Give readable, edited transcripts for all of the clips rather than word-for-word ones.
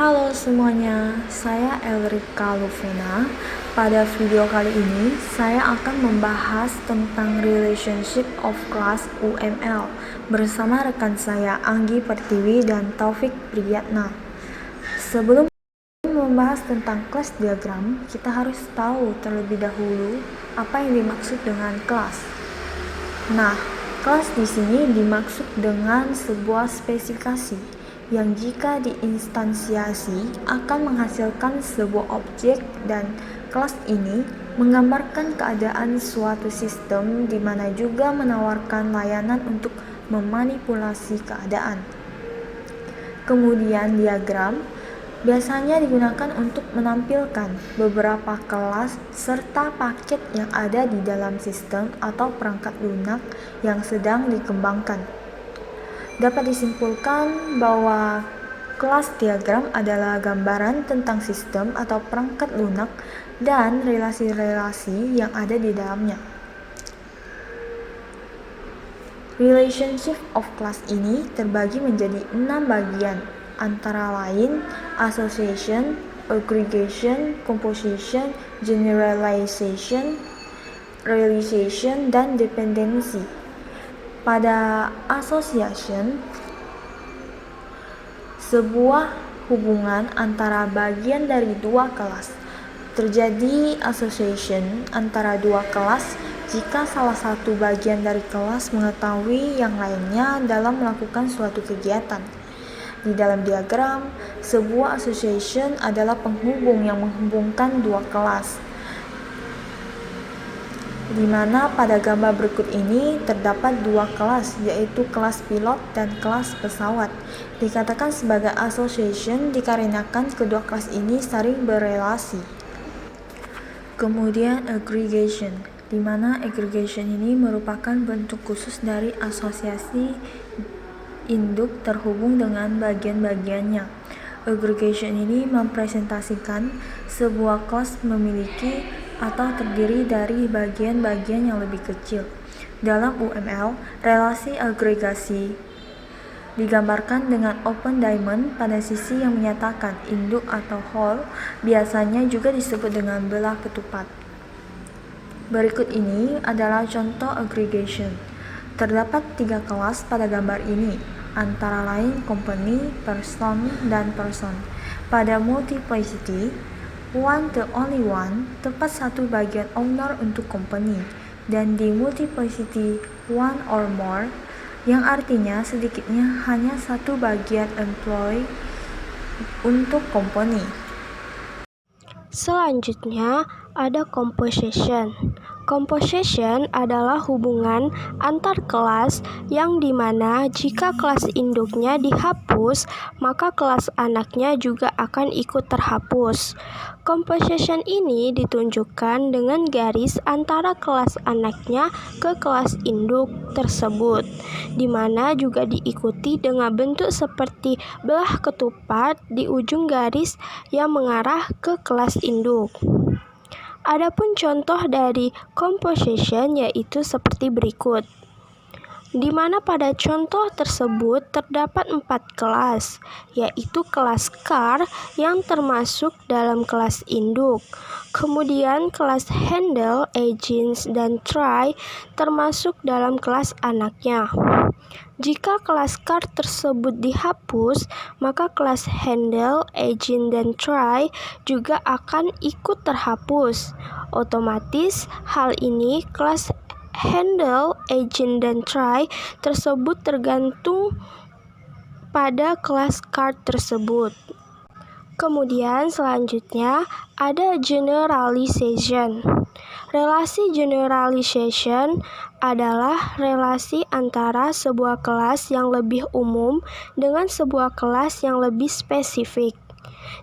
Halo semuanya, saya Elrika Luvena. Pada video kali ini, saya akan membahas tentang Relationship of Class UML bersama rekan saya Anggi Pertiwi dan Taufik Priyatna. Sebelum membahas tentang kelas diagram, kita harus tahu terlebih dahulu apa yang dimaksud dengan kelas. Nah, kelas di sini dimaksud dengan sebuah spesifikasi yang jika diinstansiasi akan menghasilkan sebuah objek, dan kelas ini menggambarkan keadaan suatu sistem di mana juga menawarkan layanan untuk memanipulasi keadaan. Kemudian diagram biasanya digunakan untuk menampilkan beberapa kelas serta paket yang ada di dalam sistem atau perangkat lunak yang sedang dikembangkan. Dapat disimpulkan bahwa kelas diagram adalah gambaran tentang sistem atau perangkat lunak dan relasi-relasi yang ada di dalamnya. Relationship of class ini terbagi menjadi 6 bagian, antara lain association, aggregation, composition, generalization, realization, dan dependency. Pada association, sebuah hubungan antara bagian dari dua kelas. Terjadi association antara dua kelas jika salah satu bagian dari kelas mengetahui yang lainnya dalam melakukan suatu kegiatan. Di dalam diagram, sebuah association adalah penghubung yang menghubungkan dua kelas, di mana pada gambar berikut ini terdapat dua kelas, yaitu kelas pilot dan kelas pesawat. Dikatakan sebagai association dikarenakan kedua kelas ini saling berelasi. Kemudian aggregation, di mana aggregation ini merupakan bentuk khusus dari asosiasi induk terhubung dengan bagian-bagiannya. Aggregation ini mempresentasikan sebuah kelas memiliki atau terdiri dari bagian-bagian yang lebih kecil. Dalam UML, relasi agregasi digambarkan dengan open diamond pada sisi yang menyatakan induk atau whole, biasanya juga disebut dengan belah ketupat. Berikut ini adalah contoh aggregation. Terdapat 3 kelas pada gambar ini, antara lain company, person, dan person. Pada multiplicity, one the only one, tepat satu bagian owner untuk company, dan di multiplicity one or more, yang artinya sedikitnya hanya satu bagian employee untuk company. Selanjutnya ada composition. Composition adalah hubungan antar kelas yang dimana jika kelas induknya dihapus, maka kelas anaknya juga akan ikut terhapus. Composition ini ditunjukkan dengan garis antara kelas anaknya ke kelas induk tersebut, dimana juga diikuti dengan bentuk seperti belah ketupat di ujung garis yang mengarah ke kelas induk. Adapun contoh dari composition yaitu seperti berikut, di mana pada contoh tersebut terdapat 4 kelas, yaitu kelas car yang termasuk dalam kelas induk, kemudian kelas handle, agents, dan try termasuk dalam kelas anaknya. Jika kelas car tersebut dihapus, maka kelas handle, agent, dan try juga akan ikut terhapus. Otomatis hal ini kelas handle, agent, dan try tersebut tergantung pada kelas car tersebut. Kemudian selanjutnya ada generalization. Relasi generalization adalah relasi antara sebuah kelas yang lebih umum dengan sebuah kelas yang lebih spesifik,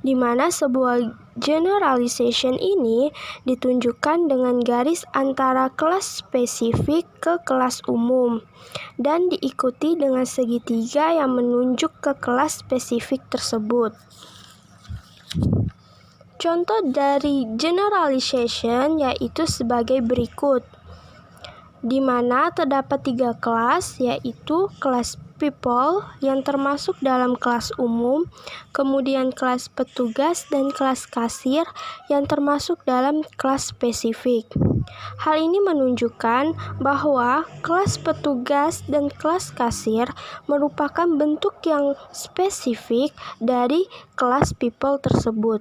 di mana sebuah generalization ini ditunjukkan dengan garis antara kelas spesifik ke kelas umum dan diikuti dengan segitiga yang menunjuk ke kelas spesifik tersebut. Contoh dari generalization yaitu sebagai berikut, di mana terdapat 3 kelas, yaitu kelas people yang termasuk dalam kelas umum, kemudian kelas petugas dan kelas kasir yang termasuk dalam kelas spesifik. Hal ini menunjukkan bahwa kelas petugas dan kelas kasir merupakan bentuk yang spesifik dari kelas people tersebut.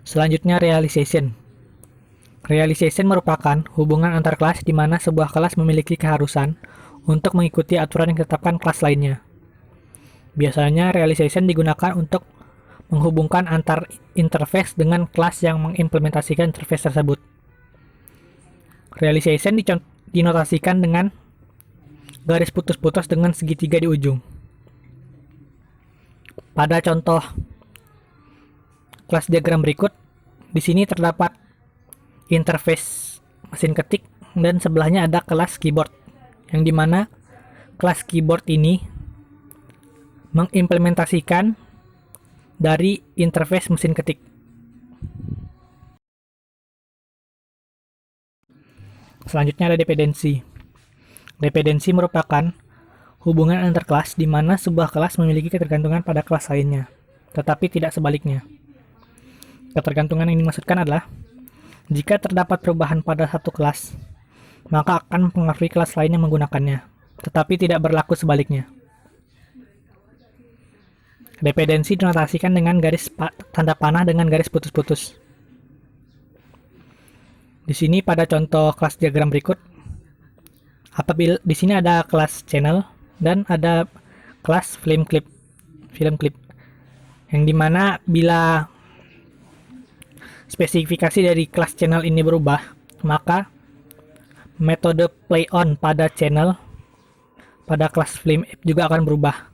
Selanjutnya, realization. Realization merupakan hubungan antar kelas di mana sebuah kelas memiliki keharusan untuk mengikuti aturan yang ditetapkan kelas lainnya. Biasanya, realization digunakan untuk menghubungkan antar interface dengan kelas yang mengimplementasikan interface tersebut. Realization dinotasikan dengan garis putus-putus dengan segitiga di ujung. Pada contoh kelas diagram berikut, di sini terdapat interface mesin ketik dan sebelahnya ada kelas keyboard, yang dimana kelas keyboard ini mengimplementasikan dari interface mesin ketik. Selanjutnya ada dependensi. Dependensi merupakan hubungan antar kelas di mana sebuah kelas memiliki ketergantungan pada kelas lainnya, tetapi tidak sebaliknya. Ketergantungan yang dimaksudkan adalah jika terdapat perubahan pada satu kelas, maka akan mempengaruhi kelas lain yang menggunakannya, tetapi tidak berlaku sebaliknya. Dependensi dinotasikan dengan garis tanda panah dengan garis putus-putus. Di sini pada contoh kelas diagram berikut, apabila di sini ada kelas channel dan ada kelas film clip, yang dimana bila spesifikasi dari kelas channel ini berubah, maka metode play on pada channel pada kelas film app juga akan berubah.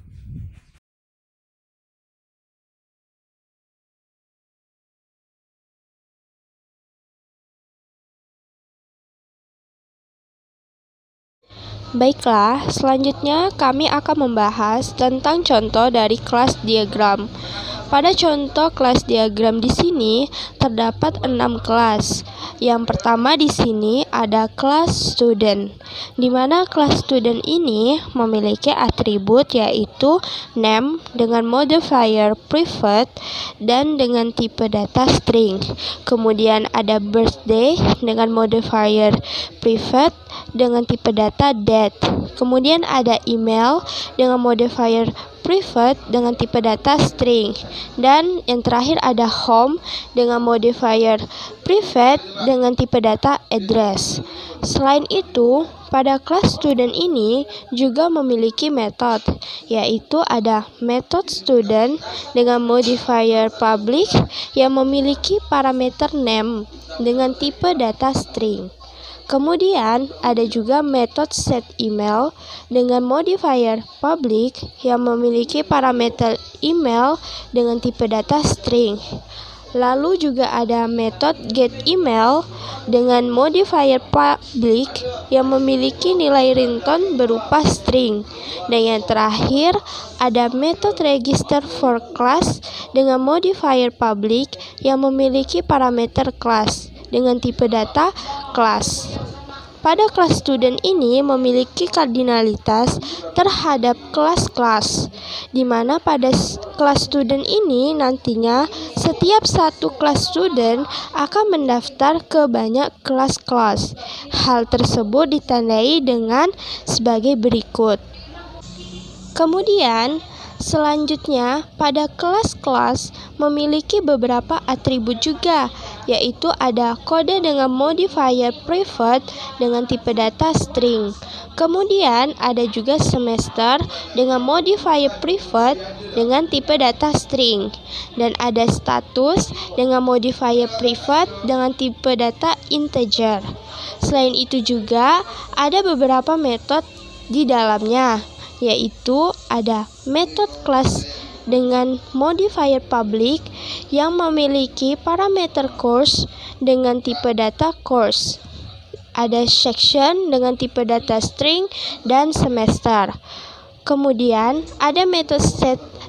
Baiklah, selanjutnya kami akan membahas tentang contoh dari kelas diagram. Pada contoh kelas diagram di sini terdapat 6 kelas. Yang pertama di sini ada kelas student, di mana kelas student ini memiliki atribut yaitu name dengan modifier private dan dengan tipe data string. Kemudian ada birthday dengan modifier private dengan tipe data date. Kemudian ada email dengan modifier private dengan tipe data string, dan yang terakhir ada home dengan modifier private dengan tipe data address. Selain itu, pada kelas student ini juga memiliki metode, yaitu ada method student dengan modifier public yang memiliki parameter name dengan tipe data string. Kemudian ada juga metode setEmail dengan modifier public yang memiliki parameter email dengan tipe data string. Lalu juga ada metode getEmail dengan modifier public yang memiliki nilai ringtone berupa string. Dan yang terakhir ada metode register for class dengan modifier public yang memiliki parameter class dengan tipe data class. Pada kelas student ini memiliki kardinalitas terhadap kelas-kelas, di mana pada kelas student ini nantinya setiap satu kelas student akan mendaftar ke banyak kelas-kelas. Hal tersebut ditandai dengan sebagai berikut. Kemudian selanjutnya, pada kelas-kelas memiliki beberapa atribut juga, yaitu ada kode dengan modifier private dengan tipe data string. Kemudian ada juga semester dengan modifier private dengan tipe data string. Dan ada status dengan modifier private dengan tipe data integer. Selain itu juga ada beberapa metode di dalamnya, yaitu ada metode class dengan modifier public yang memiliki parameter course dengan tipe data course. Ada section dengan tipe data string dan semester. Kemudian ada metode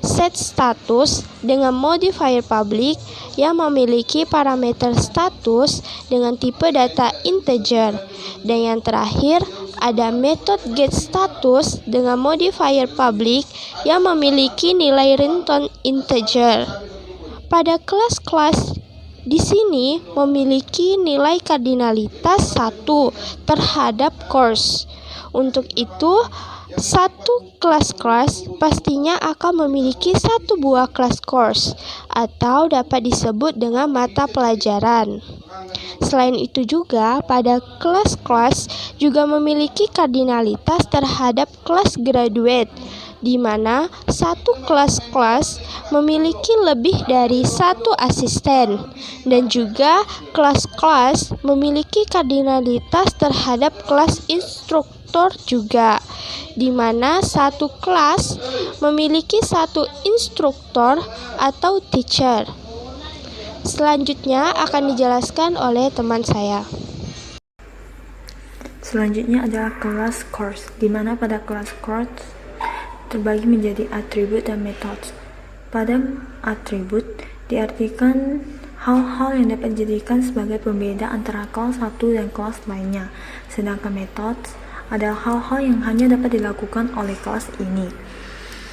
set status dengan modifier public yang memiliki parameter status dengan tipe data integer. Dan yang terakhir ada metode getStatus dengan modifier public yang memiliki nilai return integer. Pada kelas-kelas di sini memiliki nilai kardinalitas 1 terhadap course. Untuk itu, satu kelas pastinya akan memiliki satu buah kelas course atau dapat disebut dengan mata pelajaran. Selain itu juga, pada kelas juga memiliki kardinalitas terhadap kelas graduate, di mana satu kelas memiliki lebih dari satu asisten, dan juga kelas memiliki kardinalitas terhadap kelas instruktur juga, di mana satu kelas memiliki satu instruktur atau teacher. Selanjutnya akan dijelaskan oleh teman saya. Selanjutnya adalah kelas course, di mana pada kelas course terbagi menjadi atribut dan metode. Pada atribut diartikan hal-hal yang dapat dijadikan sebagai pembeda antara kelas satu dan kelas lainnya, sedangkan metode adalah hal-hal yang hanya dapat dilakukan oleh kelas ini.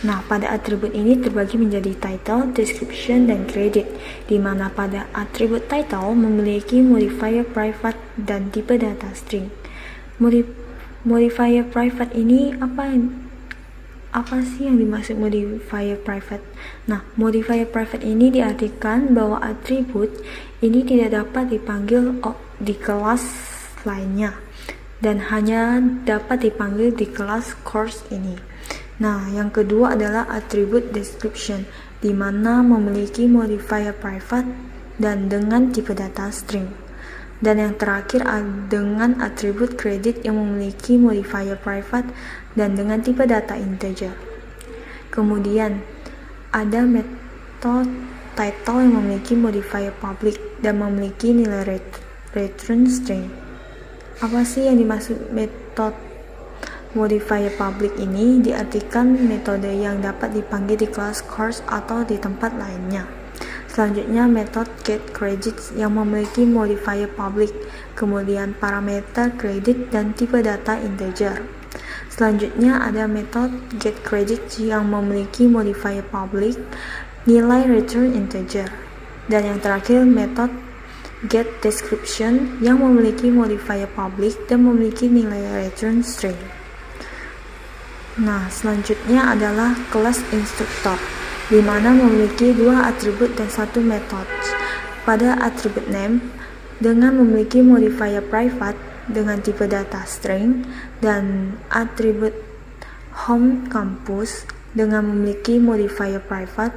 Nah, pada atribut ini terbagi menjadi title, description, dan credit, di mana pada atribut title memiliki modifier private dan tipe data string. Modifier private ini apa sih yang dimaksud modifier private? Nah, modifier private ini diartikan bahwa atribut ini tidak dapat dipanggil di kelas lainnya dan hanya dapat dipanggil di kelas course ini. Nah, yang kedua adalah atribut description, di mana memiliki modifier private dan dengan tipe data string. Dan yang terakhir dengan atribut credit yang memiliki modifier private dan dengan tipe data integer. Kemudian ada metode title yang memiliki modifier public dan memiliki nilai return string. Apa sih yang dimaksud metode modifier public ini? Diartikan metode yang dapat dipanggil di kelas course atau di tempat lainnya. Selanjutnya metode getCredit yang memiliki modifier public, kemudian parameter credit dan tipe data integer. Selanjutnya ada metode getCredit yang memiliki modifier public, nilai return integer. Dan yang terakhir metode getDescription yang memiliki modifier public dan memiliki nilai return string. Nah, selanjutnya adalah kelas instruktur, di mana memiliki dua atribut dan satu metode. Pada atribut name dengan memiliki modifier private dengan tipe data string, dan atribut home campus dengan memiliki modifier private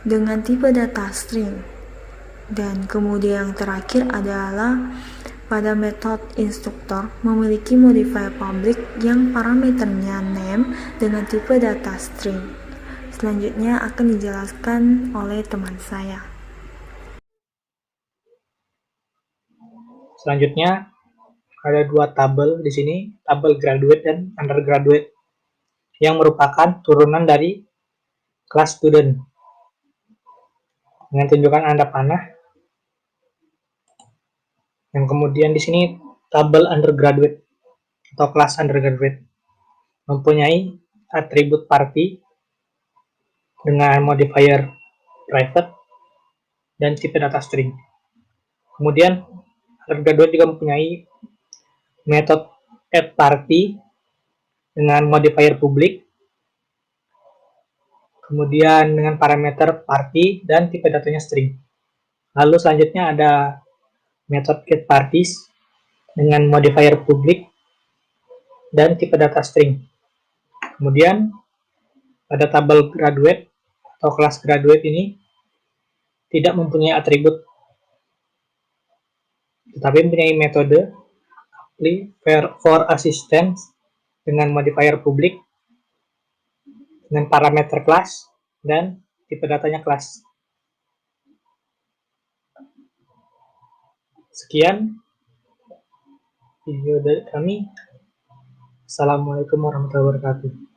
dengan tipe data string. Dan kemudian yang terakhir adalah pada metode instruktur memiliki modifier public yang parameternya name dengan tipe data string. Selanjutnya akan dijelaskan oleh teman saya. Selanjutnya ada dua tabel di sini, tabel graduate dan undergraduate, yang merupakan turunan dari kelas student. Dengan tunjukkan tanda panah. Yang kemudian di sini tabel undergraduate atau kelas undergraduate mempunyai atribut party dengan modifier private dan tipe data string. Kemudian undergraduate juga mempunyai metode addParty dengan modifier public, kemudian dengan parameter party dan tipe datanya string. Lalu selanjutnya ada metode getParties dengan modifier public dan tipe data string. Kemudian pada tabel graduate atau kelas graduate ini tidak mempunyai atribut, tetapi mempunyai metode apply for assistance dengan modifier public dengan parameter kelas dan tipe datanya kelas. Sekian video dari kami. Assalamualaikum warahmatullahi wabarakatuh.